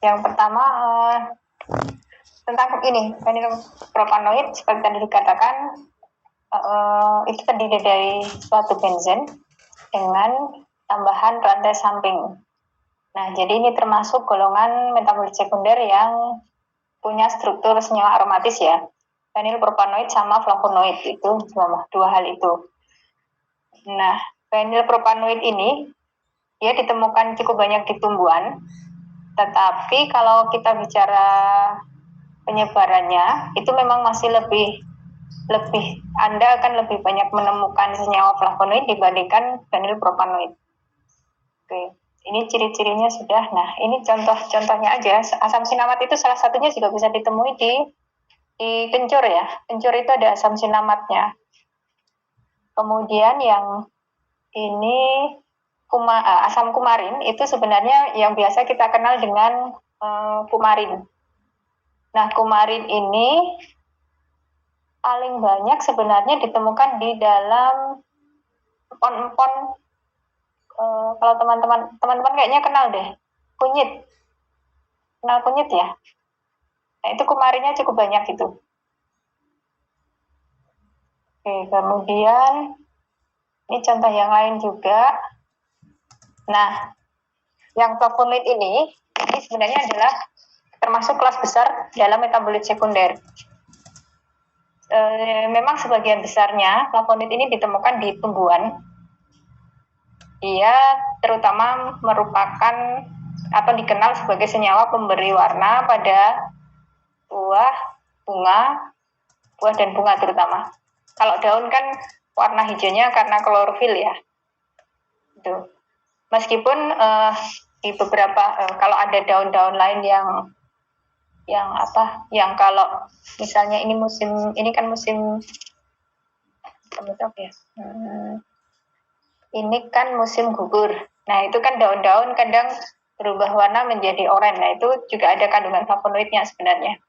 Yang pertama tentang ini fenilpropanoid seperti tadi dikatakan itu terdiri dari suatu benzen dengan tambahan rantai samping. Nah, jadi ini termasuk golongan metabolit sekunder yang punya struktur senyawa aromatis ya. Fenilpropanoid sama flavonoid itu dua hal itu. Nah, fenilpropanoid ini dia ditemukan cukup banyak di tumbuhan, tetapi kalau kita bicara penyebarannya itu memang masih lebih Anda akan lebih banyak menemukan senyawa flavonoid dibandingkan fenilpropanoid. Oke, ini ciri-cirinya sudah. Nah, ini contohnya aja. Asam sinamat itu salah satunya juga bisa ditemui di kencur ya. Kencur itu ada asam sinamatnya. Kemudian yang ini asam kumarin itu sebenarnya yang biasa kita kenal dengan kumarin. Nah, kumarin ini paling banyak sebenarnya ditemukan di dalam empon-empon. Kalau teman-teman kayaknya kenal deh, kunyit. Kenal kunyit ya? Nah, itu kumarinnya cukup banyak itu. Oke, kemudian ini contoh yang lain juga. Nah, yang flavonoid ini sebenarnya adalah termasuk kelas besar dalam metabolit sekunder. Memang sebagian besarnya flavonoid ini ditemukan di tumbuhan. Dia terutama merupakan atau dikenal sebagai senyawa pemberi warna pada buah, dan bunga terutama. Kalau daun kan warna hijaunya karena klorofil ya. Itu. Meskipun di beberapa kalau ada daun-daun lain yang kalau misalnya ini kan musim ini kan musim gugur. Nah, itu kan daun-daun kadang berubah warna menjadi oranye. Nah, itu juga ada kandungan flavonoidnya sebenarnya.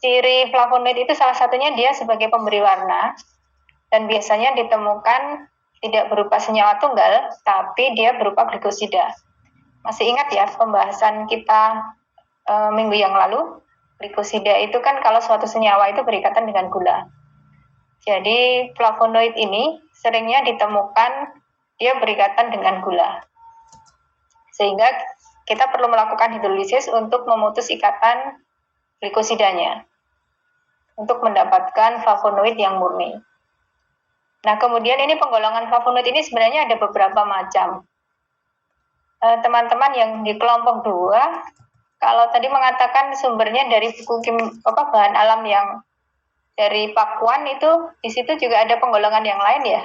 Ciri flavonoid itu salah satunya dia sebagai pemberi warna dan biasanya ditemukan tidak berupa senyawa tunggal, tapi dia berupa glikosida. Masih ingat ya pembahasan kita minggu yang lalu? Glikosida itu kan kalau suatu senyawa itu berikatan dengan gula. Jadi flavonoid ini seringnya ditemukan dia berikatan dengan gula. Sehingga kita perlu melakukan hidrolisis untuk memutus ikatan glikosidanya untuk mendapatkan flavonoid yang murni. Nah, kemudian ini penggolongan flavonoid ini sebenarnya ada beberapa macam. Teman-teman yang di kelompok 2, kalau tadi mengatakan sumbernya dari buku bahan alam yang dari Pakuan itu, di situ juga ada penggolongan yang lain ya.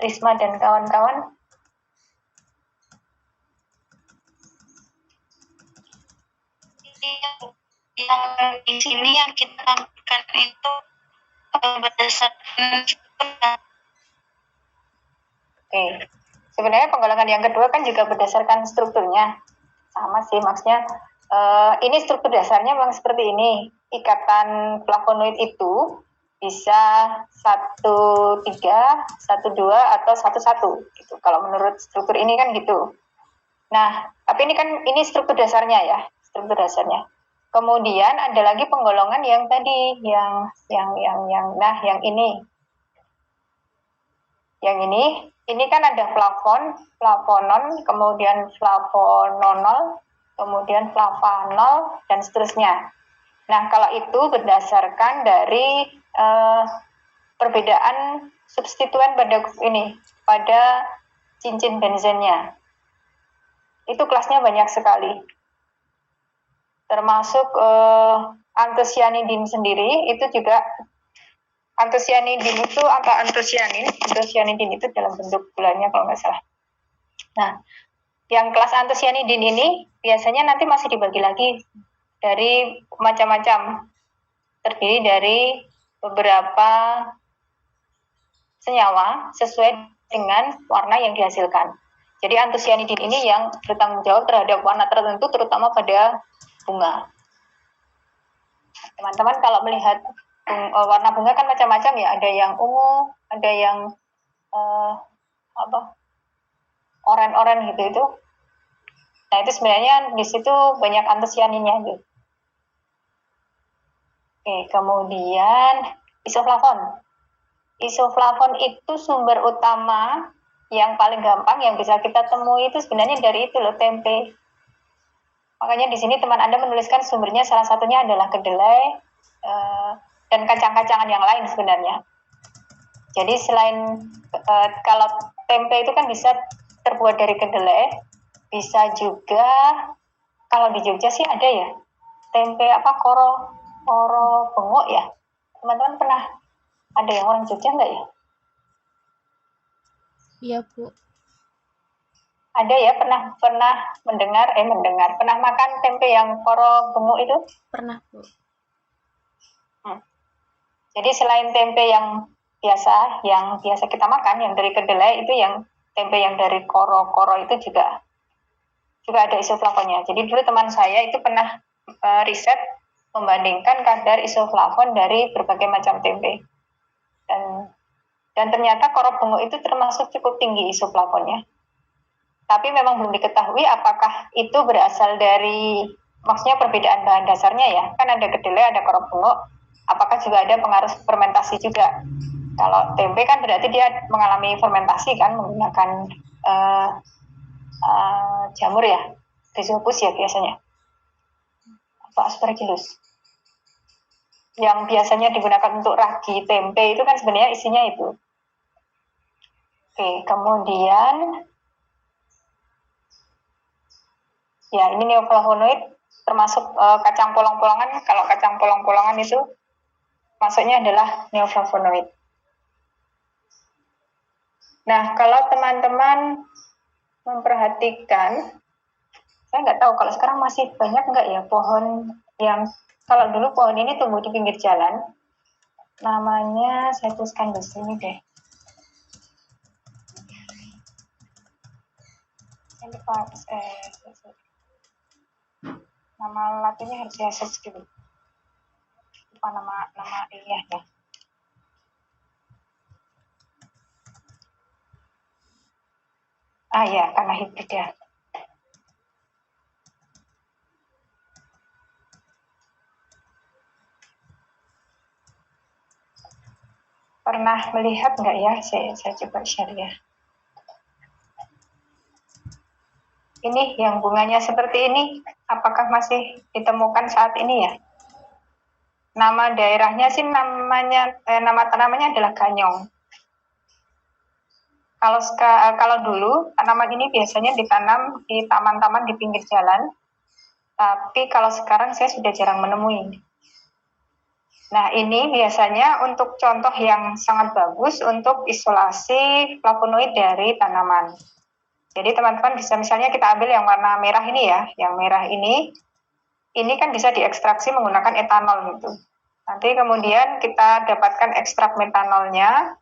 Risma dan kawan-kawan. Yang di sini yang kita tampilkan itu berdasarkan. Oke. Sebenarnya penggolongan yang kedua kan juga berdasarkan strukturnya. Sama sih, maksudnya ini struktur dasarnya memang seperti ini. Ikatan flavonoid itu bisa 1,3, 1,2 atau 1,1 gitu. Kalau menurut struktur ini kan gitu. Nah, tapi ini struktur dasarnya ya, struktur dasarnya. Kemudian ada lagi penggolongan yang tadi yang yang ini. Yang ini kan ada flavonon, kemudian flavononol, kemudian flavanol, dan seterusnya. Nah, kalau itu berdasarkan dari perbedaan substituen pada cincin benzennya. Itu kelasnya banyak sekali. Termasuk antosianidin sendiri, itu juga antosianidin itu apa antosianidin itu dalam bentuk gulanya kalau nggak salah. Nah, yang kelas antosianidin ini biasanya nanti masih dibagi lagi dari macam-macam, terdiri dari beberapa senyawa sesuai dengan warna yang dihasilkan. Jadi antosianidin ini yang bertanggung jawab terhadap warna tertentu, terutama pada bunga. Teman-teman kalau melihat warna bunga kan macam-macam ya, ada yang ungu, ada yang oren-oren gitu itu. Nah itu sebenarnya di situ banyak antosianinnya gitu. Oke, kemudian isoflavon. Isoflavon itu sumber utama yang paling gampang yang bisa kita temui itu sebenarnya dari itu loh, tempe. Makanya di sini teman Anda menuliskan sumbernya salah satunya adalah kedelai dan kacang-kacangan yang lain sebenarnya. Jadi selain kalau tempe itu kan bisa terbuat dari kedelai, bisa juga kalau di Jogja sih ada ya tempe koro bengok ya. Teman-teman pernah ada yang orang Jogja nggak ya? Iya, Bu. Ada ya, pernah pernah makan tempe yang koro bengok itu? Pernah, Bu. Jadi selain tempe yang biasa kita makan yang dari kedelai, itu yang tempe yang dari koro itu juga ada isoflavonnya. Jadi dulu teman saya itu pernah riset membandingkan kadar isoflavon dari berbagai macam tempe. Dan ternyata koro bengok itu termasuk cukup tinggi isoflavonnya. Tapi memang belum diketahui apakah itu berasal dari, maksudnya perbedaan bahan dasarnya ya. Kan ada kedelai, ada koro bengok. Apakah juga ada pengaruh fermentasi juga? Kalau tempe kan berarti dia mengalami fermentasi kan menggunakan jamur ya, rhizopus ya biasanya, atau aspergillus. Yang biasanya digunakan untuk ragi tempe itu kan sebenarnya isinya itu. Oke, kemudian ya ini neoflavonoid termasuk kacang polong-polongan. Kalau kacang polong-polongan itu masuknya adalah neoflavonoid. Nah, kalau teman-teman memperhatikan, saya nggak tahu kalau sekarang masih banyak nggak ya pohon yang, kalau dulu pohon ini tumbuh di pinggir jalan, namanya saya tuliskan di sini deh. Saya lupa, nama latinnya harus saya search dulu. Lupa nama ini ya. Ya, karena hibrid ya. Pernah melihat nggak ya? Saya coba share ya. Ini yang bunganya seperti ini, apakah masih ditemukan saat ini ya? Nama daerahnya sih nama tanamannya adalah ganyong. Kalau dulu tanaman ini biasanya ditanam di taman-taman di pinggir jalan, tapi kalau sekarang saya sudah jarang menemui. Nah ini biasanya untuk contoh yang sangat bagus untuk isolasi flavonoid dari tanaman. Jadi teman-teman bisa misalnya kita ambil yang warna merah ini ya, yang merah ini kan bisa diekstraksi menggunakan etanol gitu. Nanti kemudian kita dapatkan ekstrak metanolnya,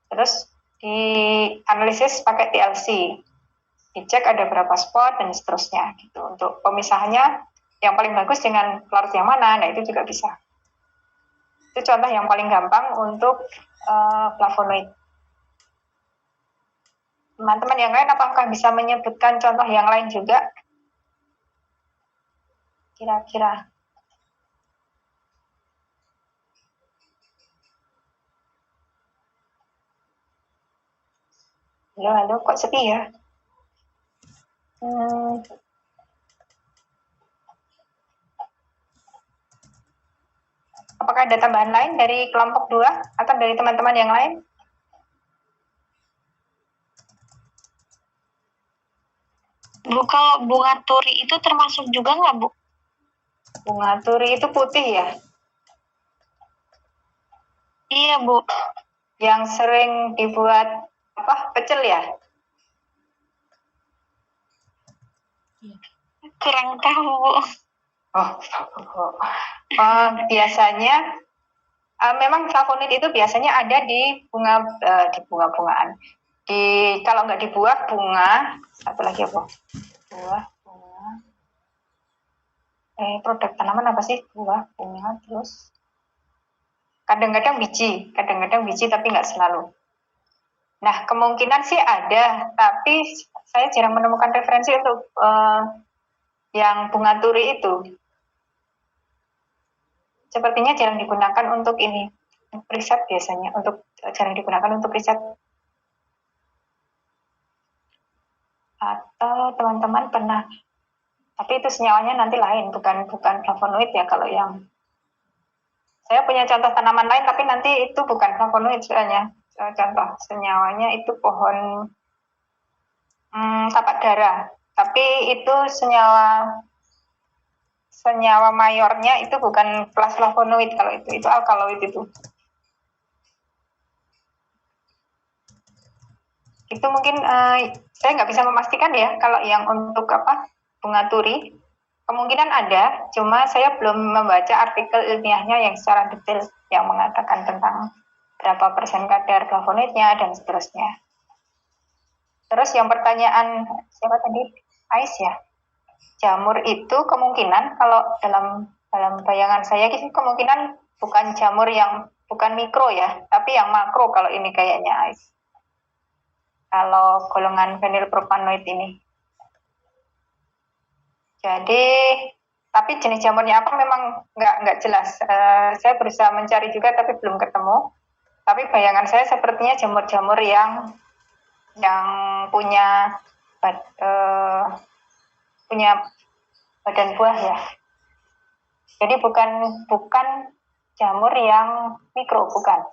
terus dianalisis pakai TLC, dicek ada berapa spot dan seterusnya gitu. Untuk pemisahannya yang paling bagus dengan larut yang mana, nah itu juga bisa. Itu contoh yang paling gampang untuk flavonoid. Teman-teman yang lain apakah bisa menyebutkan contoh yang lain juga? Kira-kira. Halo, kok sepi ya? Apakah ada tambahan lain dari kelompok 2 atau dari teman-teman yang lain? Bu, kalau bunga turi itu termasuk juga nggak, Bu? Bunga turi itu putih ya? Iya, Bu. Yang sering dibuat pecel ya? Kurang tahu, Bu. Biasanya memang flavonoid itu biasanya ada di bunga-bungaan. Kalau nggak di buah, bunga, satu lagi apa? Buah, bunga. Produk tanaman apa sih? Buah, bunga, terus kadang-kadang biji tapi nggak selalu. Nah, kemungkinan sih ada, tapi saya jarang menemukan referensi untuk yang bunga turi itu. Sepertinya jarang digunakan untuk ini, riset biasanya, jarang digunakan untuk riset. Atau teman-teman pernah, tapi itu senyawanya nanti lain, bukan flavonoid ya. Kalau yang saya punya contoh tanaman lain, tapi nanti itu bukan flavonoid soalnya. Contoh senyawanya itu pohon tapak dara, tapi itu senyawa mayornya itu bukan flavonoid. Kalau itu alkaloid itu. Itu mungkin saya nggak bisa memastikan ya kalau yang untuk bunga turi. Kemungkinan ada, cuma saya belum membaca artikel ilmiahnya yang secara detail yang mengatakan tentang berapa persen kadar flavonoidnya dan seterusnya. Terus yang pertanyaan siapa tadi? Ais ya. Jamur itu kemungkinan kalau dalam bayangan saya kemungkinan bukan jamur yang bukan mikro ya, tapi yang makro kalau ini kayaknya Ais. Kalau golongan fenilpropanoid ini. Jadi, tapi jenis jamurnya apa memang nggak jelas. Saya berusaha mencari juga tapi belum ketemu. Tapi bayangan saya sepertinya jamur-jamur yang punya badan buah ya. Jadi bukan jamur yang mikro, bukan.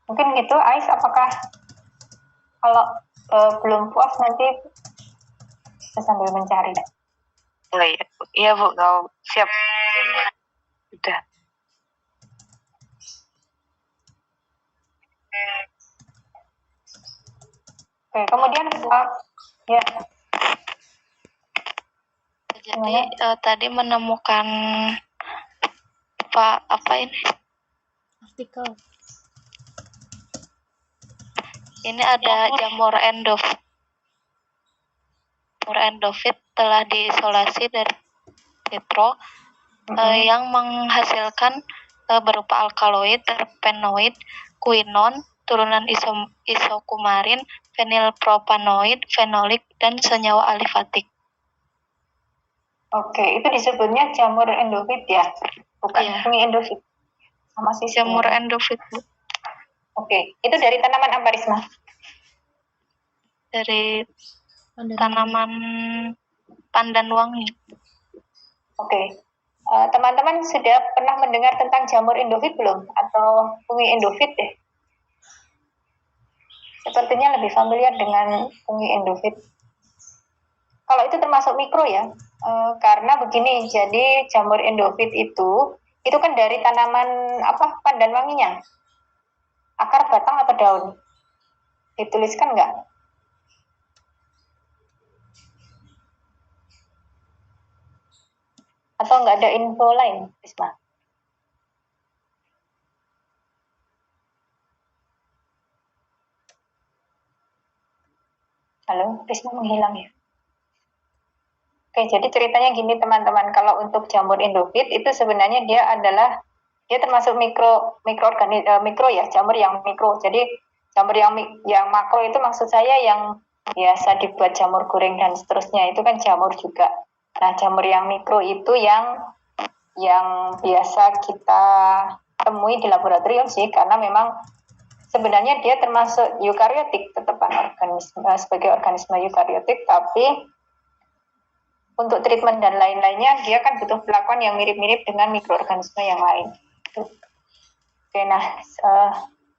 Mungkin gitu, Ais, apakah kalau belum puas nanti sambil mencari. Oh iya Bu, nggak siap. Udah. Oke, kemudian ya. Jadi tadi menemukan apa ini? Artikel. Ini ada jamur endofit. Endofit telah diisolasi dari vitro yang menghasilkan berupa alkaloid, terpenoid, quinon, turunan isokumarin, fenilpropanoid, fenolik, dan senyawa alifatik. Oke, itu disebutnya jamur endofit ya, bukan fungi endofit. Sama sih jamur endofit, Bu. Oke, itu dari tanaman apa, Risma? Dari tanaman pandan wangi. Oke. Teman-teman sudah pernah mendengar tentang jamur endofit belum? Atau fungi endofit deh? Sepertinya lebih familiar dengan fungi endofit. Kalau itu termasuk mikro ya, karena begini, jadi jamur endofit itu kan dari tanaman pandan wanginya? Akar, batang, atau daun? Dituliskan nggak? Atau nggak ada info lain, Risma? Halo, Risma menghilang ya? Oke, jadi ceritanya gini teman-teman, kalau untuk jamur endofit itu sebenarnya dia termasuk mikro ya, jamur yang mikro. Jadi jamur yang makro itu maksud saya yang biasa dibuat jamur goreng dan seterusnya, itu kan jamur juga. Nah, jamur yang mikro itu yang biasa kita temui di laboratorium sih, karena memang sebenarnya dia termasuk eukariotik, tetepan sebagai organisme eukariotik, tapi untuk treatment dan lain-lainnya dia kan butuh perlakuan yang mirip-mirip dengan mikroorganisme yang lain. Oke, nah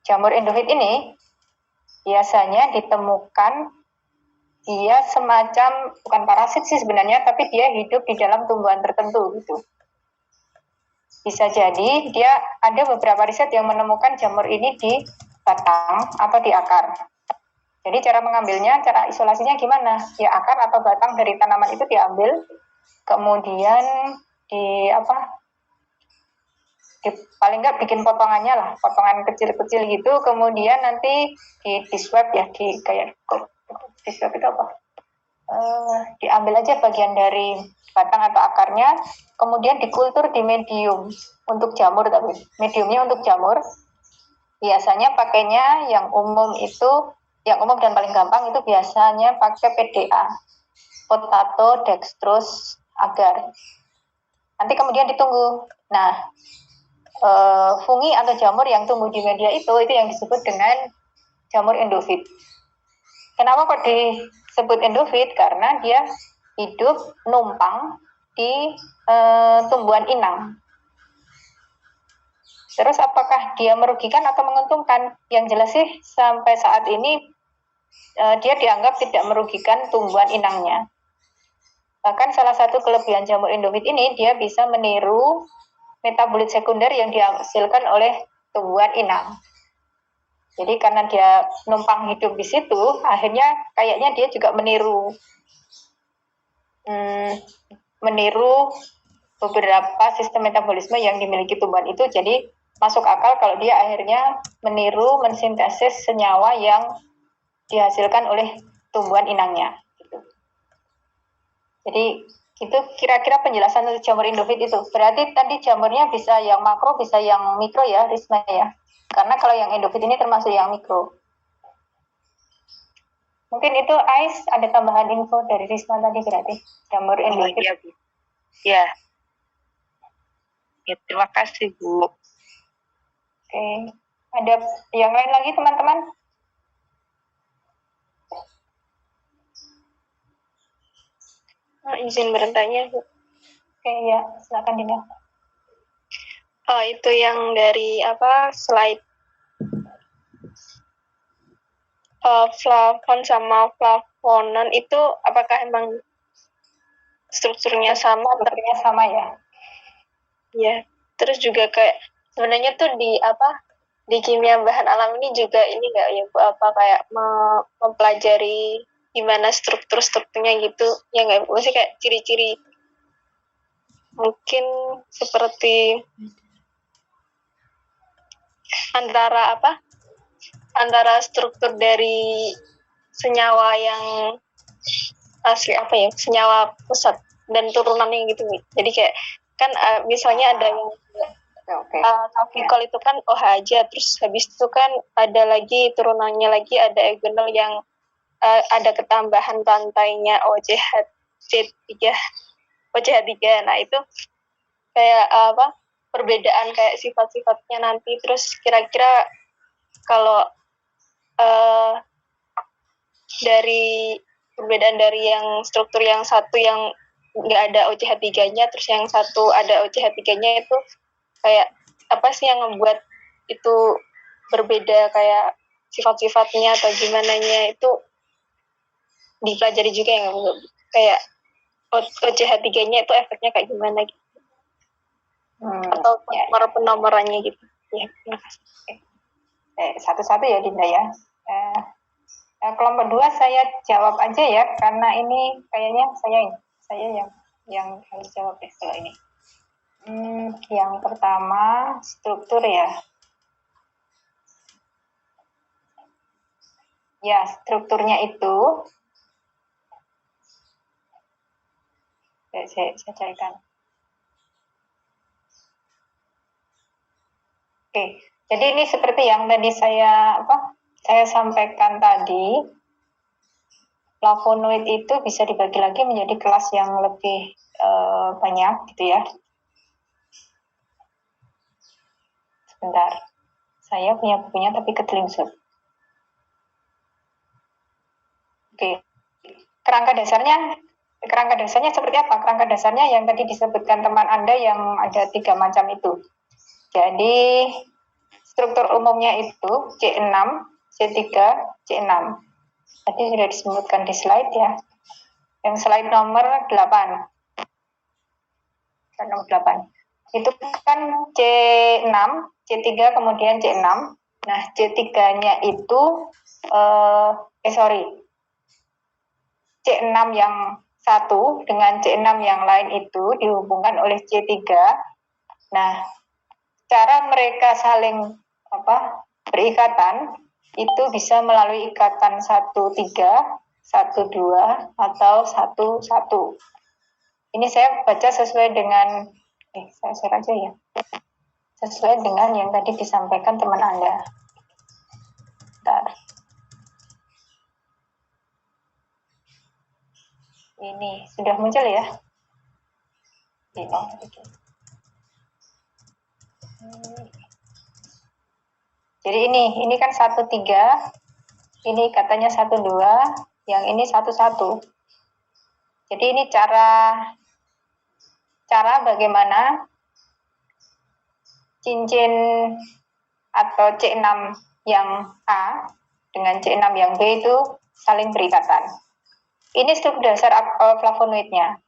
jamur endofit ini biasanya ditemukan dia semacam, bukan parasit sih sebenarnya, tapi dia hidup di dalam tumbuhan tertentu gitu. Bisa jadi dia ada beberapa riset yang menemukan jamur ini di batang atau di akar. Jadi cara mengambilnya, cara isolasinya gimana? Ya akar atau batang dari tanaman itu diambil, kemudian paling nggak bikin potongannya lah, potongan kecil-kecil gitu, kemudian nanti di swab ya, di swab itu apa? Diambil aja bagian dari batang atau akarnya, kemudian dikultur di medium untuk jamur, tapi mediumnya untuk jamur biasanya pakainya yang umum itu yang umum dan paling gampang itu biasanya pakai PDA, potato, dextrose, agar. Nanti kemudian ditunggu. Nah, fungi atau jamur yang tumbuh di media itu yang disebut dengan jamur endofit. Kenapa kok disebut endofit? Karena dia hidup numpang di tumbuhan inang. Terus apakah dia merugikan atau menguntungkan? Yang jelas sih sampai saat ini dia dianggap tidak merugikan tumbuhan inangnya. Bahkan salah satu kelebihan jamur endofit ini, dia bisa meniru metabolit sekunder yang dihasilkan oleh tumbuhan inang. Jadi karena dia numpang hidup di situ, akhirnya kayaknya dia juga meniru beberapa sistem metabolisme yang dimiliki tumbuhan itu. Jadi masuk akal kalau dia akhirnya meniru mensintesis senyawa yang dihasilkan oleh tumbuhan inangnya. Gitu. Jadi itu kira-kira penjelasan untuk jamur endofit itu. Berarti tadi jamurnya bisa yang makro, bisa yang mikro ya, Risma ya. Karena kalau yang endofit ini termasuk yang mikro. Mungkin itu Ais, ada tambahan info dari Risma tadi berarti jamur endofit. Iya, Bu. Ya. Ya, terima kasih, Bu. Oke. Ada yang lain lagi teman-teman? Izin bertanya, Bu. Oke, ya, silakan Dinda. Oh, itu yang dari slide flavon sama flavonon itu apakah emang strukturnya sama? Strukturnya sama ya? Ya. Terus juga kayak sebenarnya tuh di kimia bahan alam ini juga ini nggak ya Bu, kayak mempelajari gimana strukturnya gitu ya nggak Bu? Maksudnya kayak ciri-ciri mungkin seperti antara struktur dari senyawa yang asli senyawa pusat dan turunannya gitu. Jadi kayak kan misalnya ada yang alkohol itu kan OH aja, terus habis itu kan ada lagi turunannya lagi ada eugenol yang ada ketambahan lantainya OCH3. Nah, itu kayak perbedaan kayak sifat-sifatnya nanti. Terus kira-kira kalau dari perbedaan dari yang struktur yang satu yang nggak ada OCH3-nya, terus yang satu ada OCH3-nya itu kayak apa sih yang membuat itu berbeda, kayak sifat-sifatnya atau gimananya itu dipelajari juga yang kayak OCH3-nya itu efeknya kayak gimana gitu. Atau penomorannya gitu. Ya, terima kasih. Satu-satu ya Dinda ya. Kelompok 2 saya jawab aja ya, karena ini kayaknya saya yang harus jawab deh kalau ini. Yang pertama struktur ya. Ya, strukturnya itu saya carikan. Oke, jadi ini seperti yang tadi saya sampaikan tadi. Flavonoid itu bisa dibagi lagi menjadi kelas yang lebih banyak gitu ya. Sebentar, saya punya bukunya tapi ketelingsut. Oke, kerangka dasarnya seperti apa? Kerangka dasarnya yang tadi disebutkan teman Anda yang ada 3 macam itu. Jadi struktur umumnya itu C6, C3, C6. Tadi sudah disebutkan di slide ya. Yang slide nomor 8. Slide nomor 8. Itu kan C6, C3 kemudian C6. Nah, C3-nya itu C6 yang satu dengan C6 yang lain itu dihubungkan oleh C3. Nah, cara mereka saling berikatan itu bisa melalui ikatan 1-3, 1-2, atau 1-1. Ini saya baca sesuai dengan saya share aja ya. Sesuai dengan yang tadi disampaikan teman Anda. Bentar. Ini sudah muncul ya. Jadi ini kan 1, 3, ini katanya 1, 2, yang ini 1, 1. Jadi ini cara bagaimana cincin atau C6 yang A dengan C6 yang B itu saling berikatan. Ini struktur dasar flavonoidnya.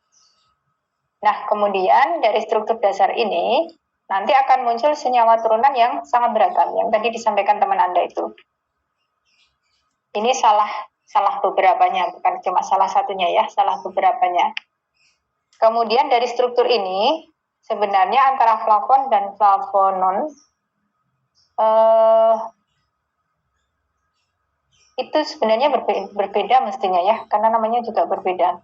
Nah, kemudian dari struktur dasar ini nanti akan muncul senyawa turunan yang sangat beragam yang tadi disampaikan teman Anda itu. Ini salah beberapanya, bukan cuma salah satunya ya, salah beberapanya. Kemudian dari struktur ini sebenarnya antara flavon dan flavonon itu sebenarnya berbeda mestinya ya, karena namanya juga berbeda.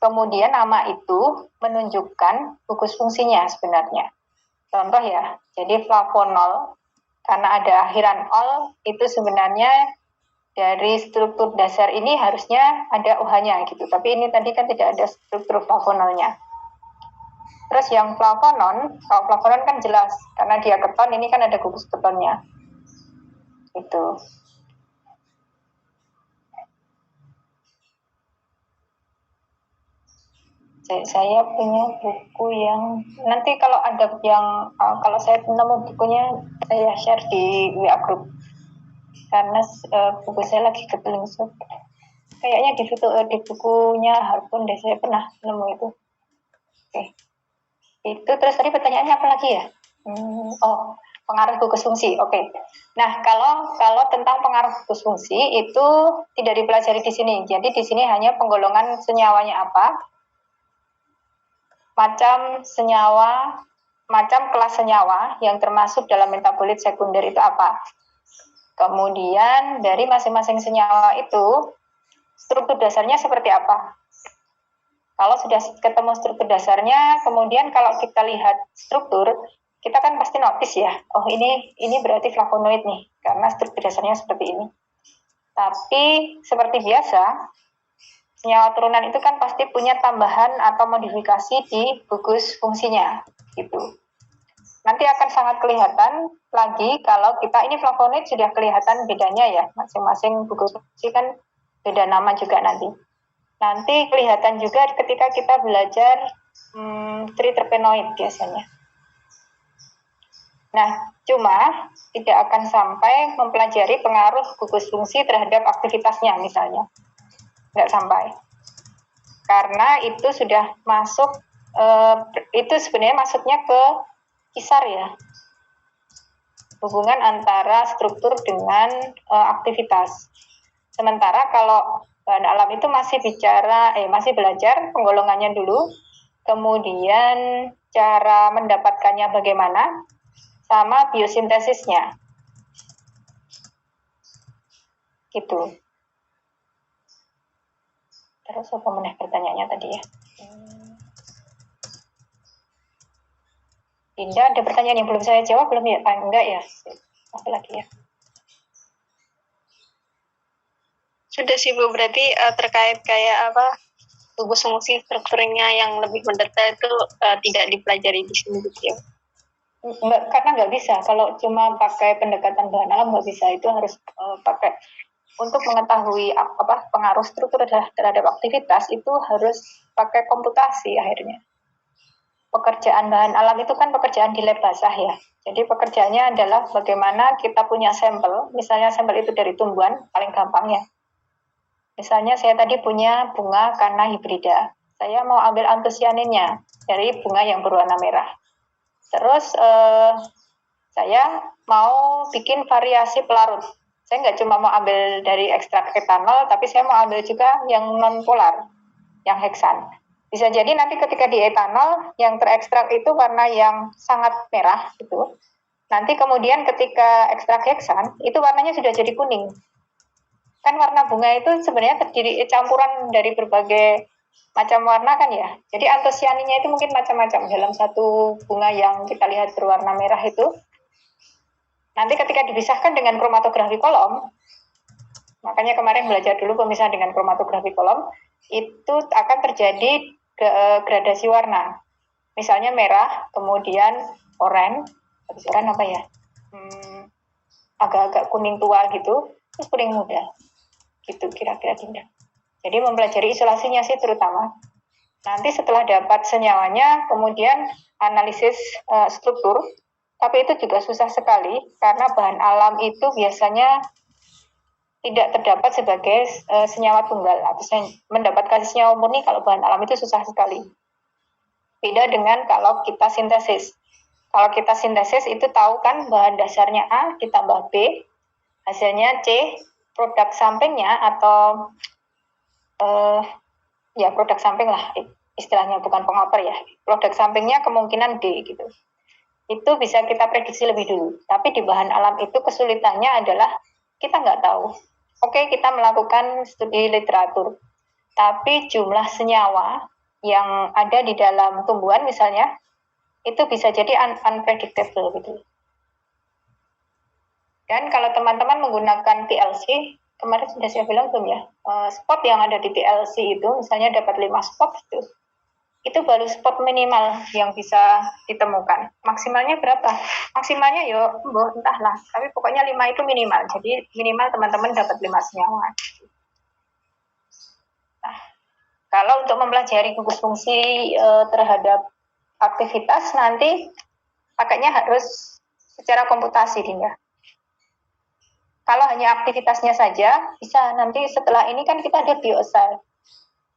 Kemudian nama itu menunjukkan gugus fungsinya sebenarnya. Contoh ya, jadi flavonol, karena ada akhiran ol, itu sebenarnya dari struktur dasar ini harusnya ada OH-nya gitu. Tapi ini tadi kan tidak ada struktur flavonolnya. Terus yang flavonon, kalau flavonon kan jelas, karena dia keton, ini kan ada gugus ketonnya. Itu. Saya punya buku yang nanti kalau ada yang kalau saya nemu bukunya saya share di WA group karena buku saya lagi ketelingsut. Kayaknya di bukunya Harpun deh saya pernah nemu itu. Oke. Itu terus tadi pertanyaannya apa lagi ya? Pengaruh gugus fungsi. Oke. Nah, kalau tentang pengaruh gugus fungsi itu tidak dipelajari di sini. Jadi di sini hanya penggolongan senyawanya apa, macam senyawa, macam kelas senyawa yang termasuk dalam metabolit sekunder itu apa. Kemudian dari masing-masing senyawa itu struktur dasarnya seperti apa. Kalau sudah ketemu struktur dasarnya, kemudian kalau kita lihat struktur, kita kan pasti notice ya, oh ini berarti flavonoid nih, karena struktur dasarnya seperti ini. Tapi seperti biasa, senyawa turunan itu kan pasti punya tambahan atau modifikasi di gugus fungsinya, gitu. Nanti akan sangat kelihatan lagi kalau kita ini flavonoid sudah kelihatan bedanya ya, masing-masing gugus fungsi kan beda nama juga nanti. Nanti kelihatan juga ketika kita belajar triterpenoid biasanya. Nah, cuma tidak akan sampai mempelajari pengaruh gugus fungsi terhadap aktivitasnya misalnya. Nggak sampai. Karena itu sudah masuk, itu sebenarnya masuknya ke kisar ya. Hubungan antara struktur dengan aktivitas. Sementara kalau bahan alam itu masih belajar penggolongannya dulu, kemudian cara mendapatkannya bagaimana, sama biosintesisnya. Gitu. Terus apa meneh pertanyaannya tadi ya? Dinda, ada pertanyaan yang belum saya jawab belum ya? Enggak ya? Apa lagi ya? Sudah sih Bu, berarti terkait kayak apa gugus fungsi strukturnya yang lebih mendetail itu tidak dipelajari di sini gitu ya? Enggak, karena nggak bisa. Kalau cuma pakai pendekatan bahan alam nggak bisa. Itu harus pakai untuk mengetahui pengaruh struktur terhadap aktivitas itu harus pakai komputasi akhirnya. Pekerjaan bahan alam itu kan pekerjaan di lab basah ya. Jadi pekerjaannya adalah bagaimana kita punya sampel, misalnya sampel itu dari tumbuhan, paling gampang ya. Misalnya saya tadi punya bunga Canna hibrida. Saya mau ambil antosianinnya dari bunga yang berwarna merah. Terus saya mau bikin variasi pelarut. Saya nggak cuma mau ambil dari ekstrak etanol, tapi saya mau ambil juga yang non-polar, yang heksan. Bisa jadi nanti ketika di etanol, yang terekstrak itu warna yang sangat merah, gitu. Nanti kemudian ketika ekstrak heksan, itu warnanya sudah jadi kuning. Kan warna bunga itu sebenarnya terdiri campuran dari berbagai macam warna kan ya. Jadi antosianinnya itu mungkin macam-macam. Dalam satu bunga yang kita lihat berwarna merah itu, nanti ketika dipisahkan dengan kromatografi kolom, makanya kemarin belajar dulu pemisahan dengan kromatografi kolom, itu akan terjadi gradasi warna. Misalnya merah, kemudian oranye, habis oranye apa ya? Agak-agak kuning tua gitu, terus kuning muda. Gitu kira-kira Dinda. Jadi mempelajari isolasinya sih terutama. Nanti setelah dapat senyawanya, kemudian analisis struktur, tapi itu juga susah sekali karena bahan alam itu biasanya tidak terdapat sebagai senyawa tunggal atau mendapatkan senyawa murni kalau bahan alam itu susah sekali. Beda dengan kalau kita sintesis. Kalau kita sintesis itu tahu kan bahan dasarnya A ditambah B, hasilnya C, produk sampingnya atau ya produk samping lah istilahnya, bukan pengoper ya. Produk sampingnya kemungkinan D gitu. Itu bisa kita prediksi lebih dulu. Tapi di bahan alam itu kesulitannya adalah kita nggak tahu. Oke, kita melakukan studi literatur, tapi jumlah senyawa yang ada di dalam tumbuhan misalnya, itu bisa jadi unpredictable gitu. Dan kalau teman-teman menggunakan TLC, kemarin sudah saya bilang belum ya, spot yang ada di TLC itu misalnya dapat 5 spot itu baru spot minimal yang bisa ditemukan. Maksimalnya berapa? Maksimalnya entahlah, tapi pokoknya 5 itu minimal. Jadi minimal teman-teman dapat 5 senyawa. Nah, kalau untuk mempelajari gugus fungsi terhadap aktivitas nanti pakainya harus secara komputasi Dinda. Kalau hanya aktivitasnya saja, bisa nanti setelah ini kan kita ada biosel.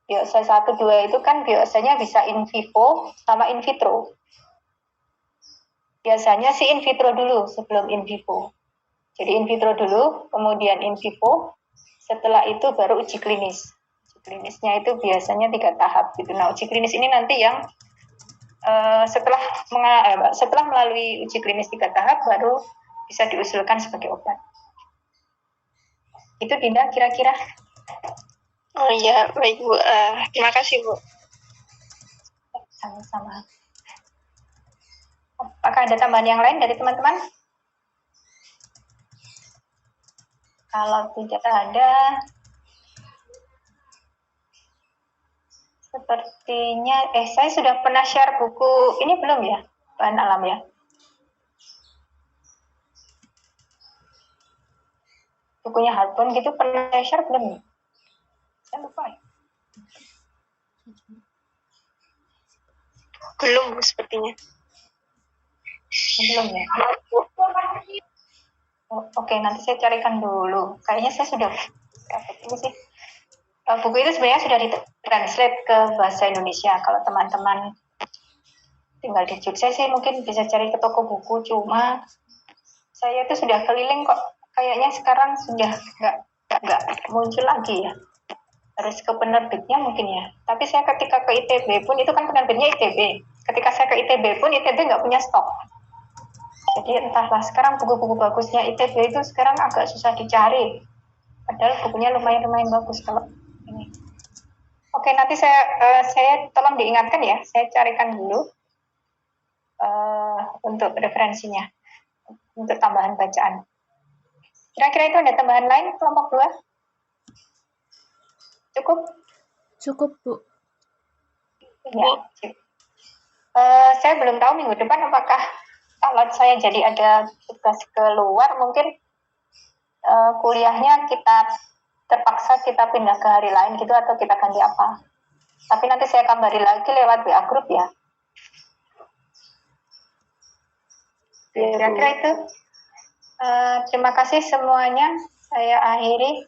Biosel 1, 2 itu kan biosanya bisa in vivo sama in vitro. Biasanya sih in vitro dulu sebelum in vivo. Jadi in vitro dulu, kemudian in vivo, setelah itu baru uji klinis. Uji klinisnya itu biasanya 3 tahap gitu. Nah, uji klinis ini nanti yang setelah melalui uji klinis 3 tahap baru bisa diusulkan sebagai obat. Itu Dinda kira-kira. Oh iya, baik Bu. Terima kasih Bu. Sama-sama. Apakah ada tambahan yang lain dari teman-teman? Kalau tidak ada, sepertinya, saya sudah pernah share buku ini belum ya? Bahan alam ya? Bukunya Harpun gitu pernah saya share belum? Saya lupa ya. Belum Bu sepertinya. Belum ya? Oke, nanti saya carikan dulu. Kayaknya saya sudah dapat ini sih. Buku itu sebenarnya sudah ditranslate ke bahasa Indonesia. Kalau teman-teman tinggal di Jogja sih mungkin bisa cari ke toko buku. Cuma saya itu sudah keliling kok. Kayaknya sekarang sudah nggak muncul lagi ya. Harus ke penerbitnya mungkin ya. Tapi saya ketika ke ITB pun, itu kan penerbitnya ITB. Ketika saya ke ITB pun, ITB nggak punya stok. Jadi entahlah, sekarang buku-buku bagusnya ITB itu sekarang agak susah dicari. Padahal bukunya lumayan bagus kalau ini. Oke, nanti saya tolong diingatkan ya. Saya carikan dulu untuk referensinya, untuk tambahan bacaan. Kira-kira itu ada tambahan lain kelompok 2? Cukup? Cukup, Bu. Ya. Saya belum tahu minggu depan apakah kalau saya jadi ada tugas keluar, mungkin kuliahnya terpaksa kita pindah ke hari lain gitu atau kita ganti apa. Tapi nanti saya kabari lagi lewat WA Group ya. Kira-kira itu. Terima kasih semuanya. Saya akhiri.